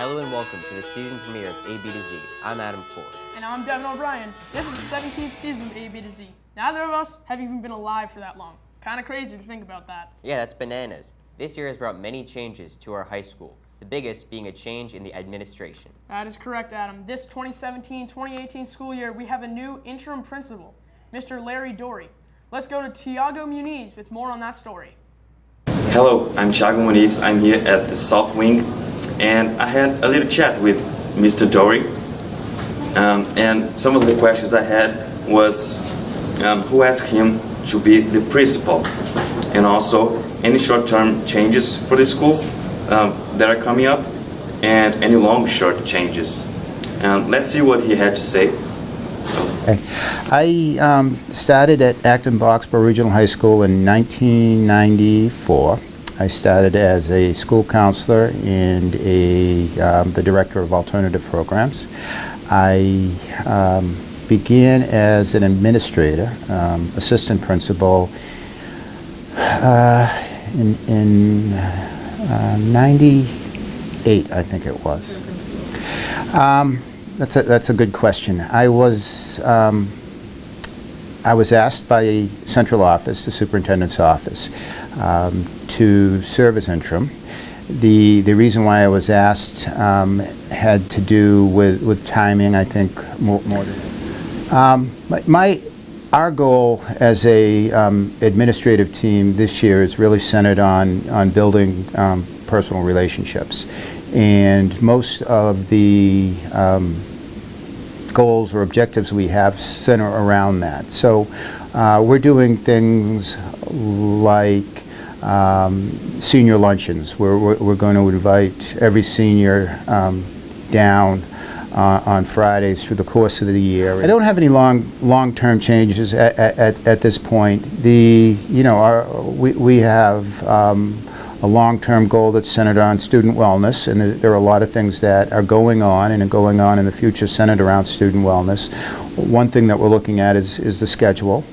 Hello and welcome to the season premiere of A, B to Z. I'm Adam Ford. And I'm Devin O'Brien. This is the 17th season of A, B to Z. Neither of us have even been alive for that long. Kind of crazy to think about that. Yeah, that's bananas. This year has brought many changes to our high school, the biggest being a change in the administration. That is correct, Adam. This 2017-2018 school year, we have a new interim principal, Mr. Larry Dory. Let's go to Tiago Muniz with more on that story. Hello, I'm Tiago Muniz. I'm here at the South Wing, and I had a little chat with Mr. Dory. And some of the questions I had was who asked him to be the principal, and also any short-term changes for the school that are coming up, and any long-short changes. Let's see what he had to say. Okay. I started at Acton-Boxborough Regional High School in 1994. I started as a school counselor and the director of alternative programs. I began as an administrator, assistant principal, in 98, I think it was. That's a good question. I was asked by central office, the superintendent's office, to serve as interim. The reason why I was asked had to do with timing, I think, more than our goal as a administrative team this year is really centered on building personal relationships, and most of the goals or objectives we have center around that. So we're doing things like senior luncheons, where we're going to invite every senior down on Fridays through the course of the year. I don't have any long-term changes at this point. We have a long-term goal that's centered on student wellness, and there are a lot of things that are going on and are going on in the future centered around student wellness. One thing that we're looking at is the schedule,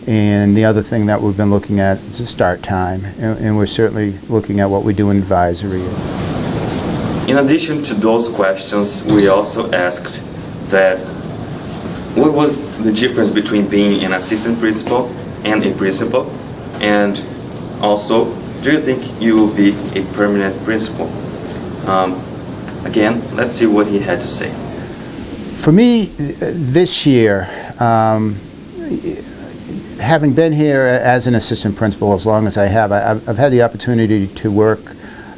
and the other thing that we've been looking at is the start time, and we're certainly looking at what we do in advisory. In addition to those questions, we also asked that what was the difference between being an assistant principal and a principal, and also, do you think you will be a permanent principal? Again, let's see what he had to say. For me, this year, having been here as an assistant principal as long as I have, I've had the opportunity to work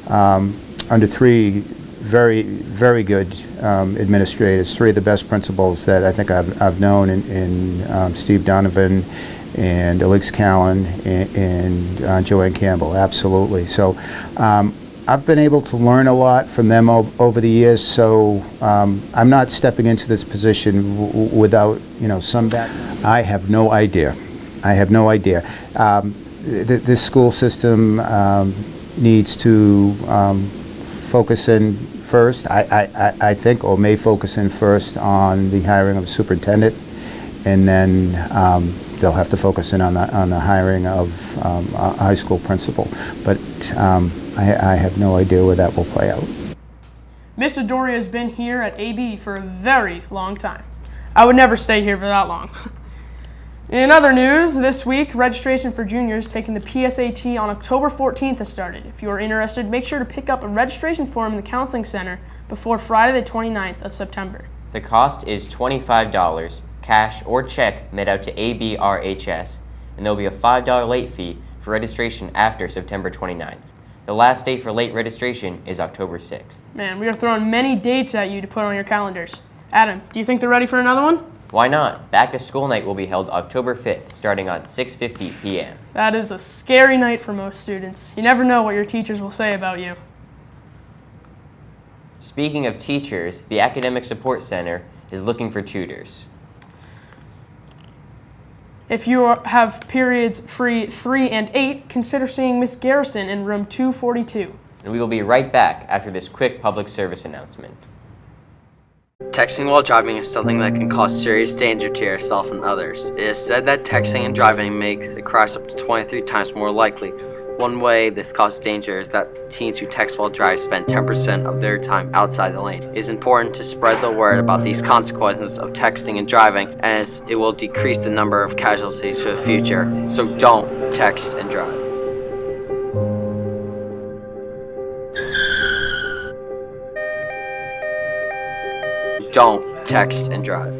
under three very good administrators, three of the best principals that I think I've known in Steve Donovan and Elise Callan and Joanne Campbell, absolutely. So I've been able to learn a lot from them over the years, so I'm not stepping into this position without some background. I have no idea. This school system needs to focus in first, I think, or may focus in first on the hiring of a superintendent, and then they'll have to focus in on the hiring of a high school principal. But I have no idea where that will play out. Mr. Dory has been here at AB for a very long time. I would never stay here for that long. In other news, this week, registration for juniors taking the PSAT on October 14th has started. If you are interested, make sure to pick up a registration form in the Counseling Center before Friday the 29th of September. The cost is $25, cash or check made out to ABRHS, and there will be a $5 late fee for registration after September 29th. The last date for late registration is October 6th. Man, we are throwing many dates at you to put on your calendars. Adam, do you think they're ready for another one? Why not? Back to School Night will be held October 5th, starting at 6:50 p.m. That is a scary night for most students. You never know what your teachers will say about you. Speaking of teachers, the Academic Support Center is looking for tutors. If you have periods free 3 and 8, consider seeing Miss Garrison in room 242. And we will be right back after this quick public service announcement. Texting while driving is something that can cause serious danger to yourself and others. It is said that texting and driving makes a crash up to 23 times more likely. One way this causes danger is that teens who text while driving spend 10% of their time outside the lane. It is important to spread the word about these consequences of texting and driving, as it will decrease the number of casualties for the future. So don't text and drive. Don't text and drive.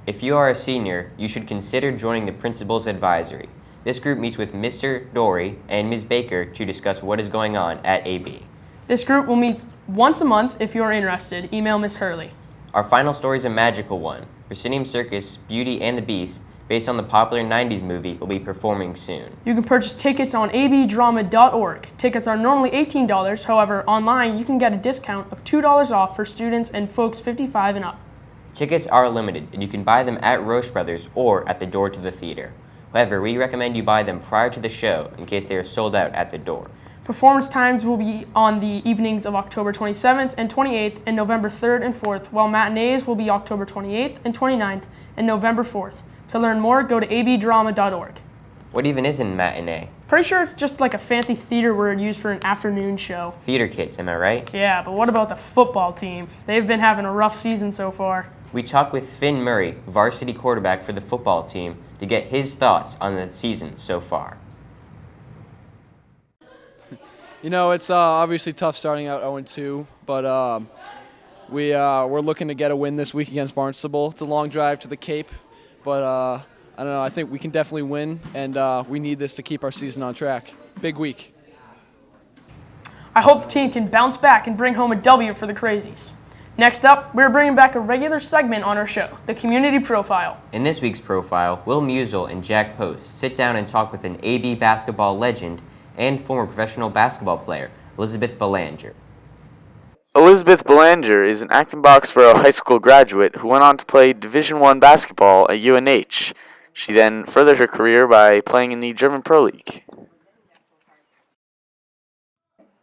If you are a senior, you should consider joining the Principal's Advisory. This group meets with Mr. Dory and Ms. Baker to discuss what is going on at AB. This group will meet once a month. If you are interested, email Ms. Hurley. Our final story is a magical one. Proscenium Circus, Beauty and the Beast, based on the popular 90s movie, will be performing soon. You can purchase tickets on abdrama.org. Tickets are normally $18, however, online you can get a discount of $2 off for students and folks 55 and up. Tickets are limited, and you can buy them at Roche Brothers or at the door to the theater. However, we recommend you buy them prior to the show in case they are sold out at the door. Performance times will be on the evenings of October 27th and 28th and November 3rd and 4th, while matinees will be October 28th and 29th and November 4th. To learn more, go to abdrama.org. What even is a matinee? Pretty sure it's just like a fancy theater word used for an afternoon show. Theater kids, am I right? Yeah, but what about the football team? They've been having a rough season so far. We talked with Finn Murray, varsity quarterback for the football team, to get his thoughts on the season so far. You know, it's obviously tough starting out 0-2, but we're looking to get a win this week against Barnstable. It's a long drive to the Cape, but I don't know. I think we can definitely win, and we need this to keep our season on track. Big week. I hope the team can bounce back and bring home a W for the Crazies. Next up, we're bringing back a regular segment on our show, the Community Profile. In this week's profile, Will Musel and Jack Post sit down and talk with an AB basketball legend and former professional basketball player, Elizabeth Belanger. Elizabeth Belanger is an Acton-Boxborough high school graduate who went on to play Division I basketball at UNH. She then furthered her career by playing in the German Pro League.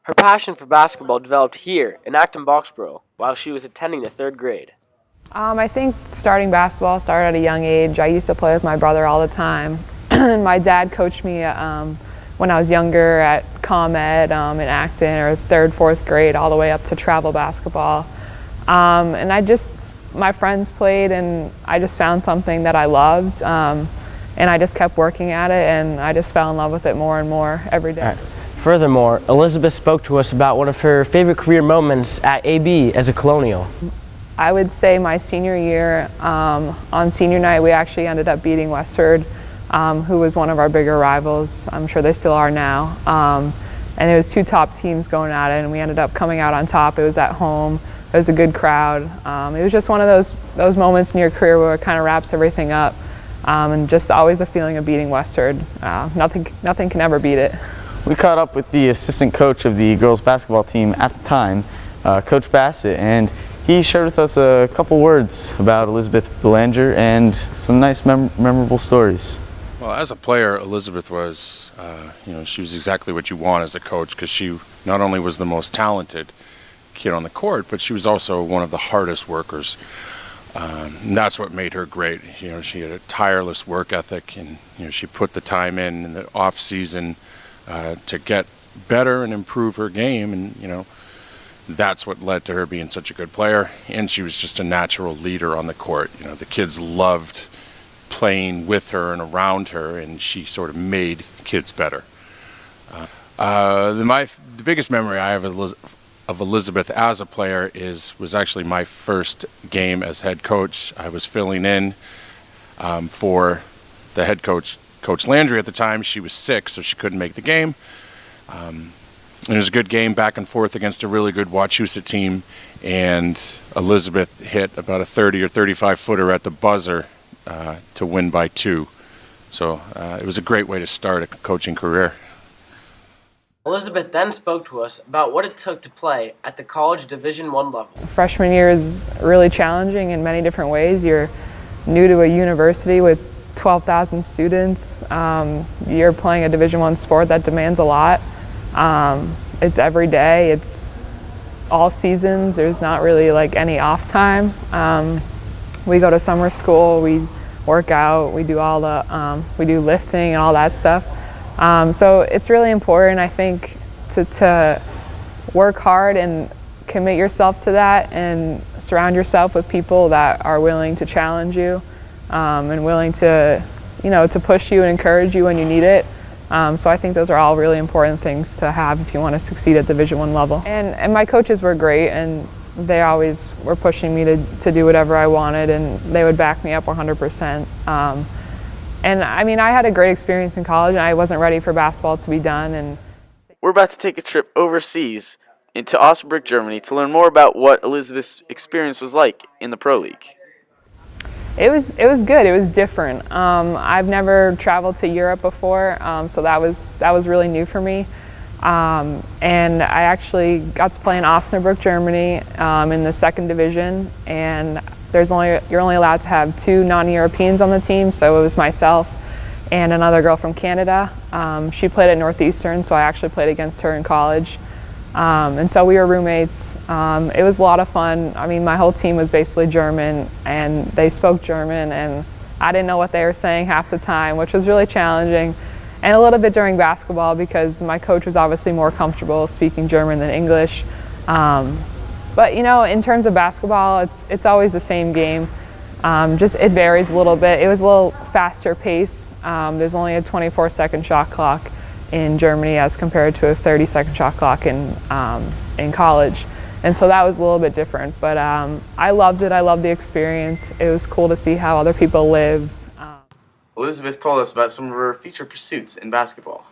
Her passion for basketball developed here in Acton-Boxborough while she was attending the 3rd grade. I think starting basketball started at a young age. I used to play with my brother all the time. My dad coached me when I was younger at ComEd in Acton, or 3rd, 4th grade, all the way up to travel basketball. And my friends played, and I just found something that I loved, and I just kept working at it, and I just fell in love with it more and more every day. Furthermore, Elizabeth spoke to us about one of her favorite career moments at AB as a Colonial. I would say my senior year, on senior night, we actually ended up beating Westford, who was one of our bigger rivals. I'm sure they still are now. And it was 2 top teams going at it, and we ended up coming out on top. It was at home. It was a good crowd. It was just one of those moments in your career where it kind of wraps everything up, and just always the feeling of beating Westford. Nothing can ever beat it. We caught up with the assistant coach of the girls basketball team at the time, Coach Bassett, and he shared with us a couple words about Elizabeth Belanger and some nice memorable stories. Well, as a player, Elizabeth was, she was exactly what you want as a coach, because she not only was the most talented kid on the court, but she was also one of the hardest workers. And that's what made her great. She had a tireless work ethic, and she put the time in the off season to get better and improve her game, and that's what led to her being such a good player. And she was just a natural leader on the court. The kids loved playing with her and around her, and she sort of made kids better. The biggest memory I have of Elizabeth as a player was actually my first game as head coach. I was filling in for the head coach, Coach Landry at the time. She was sick, so she couldn't make the game. It was a good game back and forth against a really good Wachusett team, and Elizabeth hit about a 30 or 35 footer at the buzzer to win by 2. So it was a great way to start a coaching career. Elizabeth then spoke to us about what it took to play at the college Division I level. Freshman year is really challenging in many different ways. You're new to a university with 12,000 students. You're playing a Division I sport that demands a lot. It's every day. It's all seasons. There's not really any off time. We go to summer school. We work out. We do all we do lifting and all that stuff. So it's really important, I think, to work hard and commit yourself to that and surround yourself with people that are willing to challenge you and willing to, to push you and encourage you when you need it. So I think those are all really important things to have if you want to succeed at Division I level. And my coaches were great, and they always were pushing me to do whatever I wanted, and they would back me up 100%. And I mean, I had a great experience in college, and I wasn't ready for basketball to be done. And We're about to take a trip overseas into Osnabrück, Germany, to learn more about what Elizabeth's experience was like in the Pro League. it was good. It was different. I've never traveled to Europe before, so that was really new for me. And I actually got to play in Osnabrück, Germany, in the 2nd division, and you're only allowed to have 2 non-Europeans on the team, so it was myself and another girl from Canada. She played at Northeastern, so I actually played against her in college. And so we were roommates. It was a lot of fun. I mean, my whole team was basically German, and they spoke German, and I didn't know what they were saying half the time, which was really challenging. And a little bit during basketball, because my coach was obviously more comfortable speaking German than English. But in terms of basketball, it's always the same game. Just it varies a little bit. It was a little faster pace. There's only a 24-second shot clock in Germany as compared to a 30-second shot clock in college. And so that was a little bit different. But I loved it. I loved the experience. It was cool to see how other people lived. Elizabeth told us about some of her future pursuits in basketball.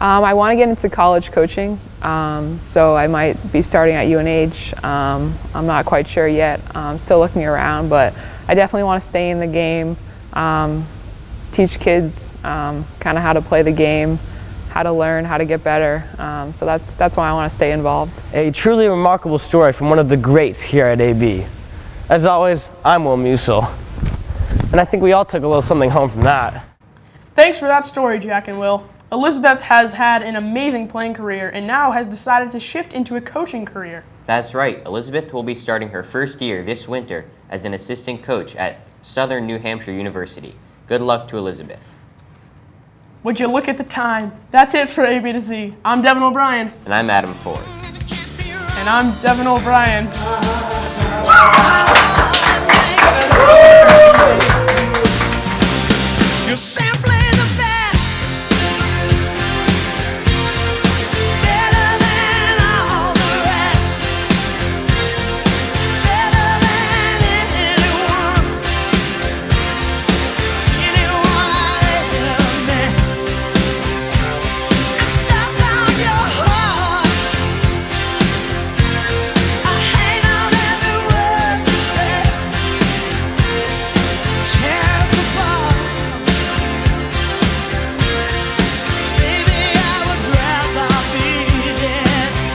I want to get into college coaching, so I might be starting at UNH. I'm not quite sure yet. I'm still looking around, but I definitely want to stay in the game, teach kids kind of how to play the game, how to learn, how to get better. So that's why I want to stay involved. A truly remarkable story from one of the greats here at AB. As always, I'm Will Musil, and I think we all took a little something home from that. Thanks for that story, Jack and Will. Elizabeth has had an amazing playing career and now has decided to shift into a coaching career. That's right, Elizabeth will be starting her first year this winter as an assistant coach at Southern New Hampshire University. Good luck to Elizabeth. Would you look at the time? That's it for A, B to Z. I'm Devin O'Brien. And I'm Adam Ford. And I'm Devin O'Brien.